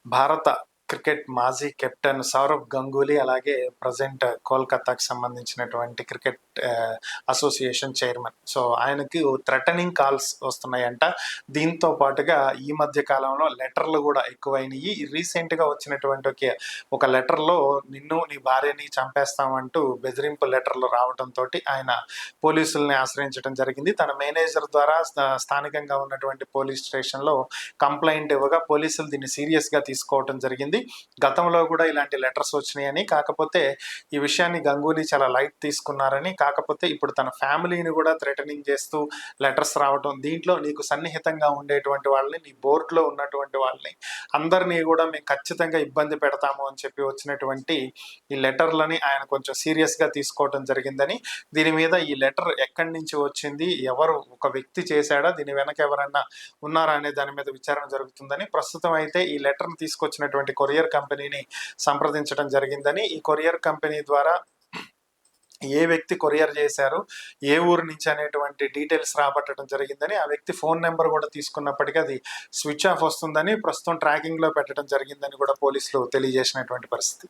భారత క్రికెట్ మాజీ కెప్టెన్ సౌరవ్ గంగూలీ, అలాగే ప్రజెంట్ కోల్కతాకి సంబంధించినటువంటి క్రికెట్ అసోసియేషన్ చైర్మన్. సో ఆయనకి థ్రెటనింగ్ కాల్స్ వస్తున్నాయంట. దీంతో పాటుగా ఈ మధ్య కాలంలో లెటర్లు కూడా ఎక్కువైనాయి. రీసెంట్గా వచ్చినటువంటి ఒక లెటర్లో నిన్ను నీ భార్యని చంపేస్తామంటూ బెదిరింపు లెటర్లు రావడంతో ఆయన పోలీసుల్ని ఆశ్రయించడం జరిగింది. తన మేనేజర్ ద్వారా స్థానికంగా ఉన్నటువంటి పోలీస్ స్టేషన్లో కంప్లైంట్ ఇవ్వగా పోలీసులు దీన్ని సీరియస్గా తీసుకోవడం జరిగింది. గతంలో కూడా ఇలాంటి లెటర్స్ వచ్చినాయని, కాకపోతే ఈ విషయాన్ని గంగూలీ చాలా లైట్ తీసుకున్నారని, కాకపోతే ఇప్పుడు తన ఫ్యామిలీని కూడా థ్రెటనింగ్ చేస్తూ లెటర్స్ రావడం, దీంట్లో నీకు సన్నిహితంగా ఉండేటువంటి వాళ్ళని, నీ బోర్డులో ఉన్నటువంటి వాళ్ళని అందరినీ కూడా మేము ఖచ్చితంగా ఇబ్బంది పెడతాము అని చెప్పి వచ్చినటువంటి ఈ లెటర్లని ఆయన కొంచెం సీరియస్గా తీసుకోవడం జరిగిందని, దీని మీద ఈ లెటర్ ఎక్కడి నుంచి వచ్చింది, ఎవరు ఒక వ్యక్తి చేశాడా, దీని వెనక ఎవరన్నా ఉన్నారా అనే దాని మీద విచారణ జరుగుతుందని, ప్రస్తుతం అయితే ఈ లెటర్ను తీసుకొచ్చినటువంటి కొరియర్ కంపెనీని సంప్రదించడం జరిగిందని, ఈ కొరియర్ కంపెనీ ద్వారా ఏ వ్యక్తి కొరియర్ చేశారు, ఏ ఊరు నుంచి అనేటువంటి డీటెయిల్స్ రాబట్టడం జరిగిందని, ఆ వ్యక్తి ఫోన్ నెంబర్ కూడా తీసుకున్నప్పటికీ అది స్విచ్ ఆఫ్ వస్తుందని, ప్రస్తుతం ట్రాకింగ్లో పెట్టడం జరిగిందని కూడా పోలీసులు తెలియజేసినటువంటి పరిస్థితి.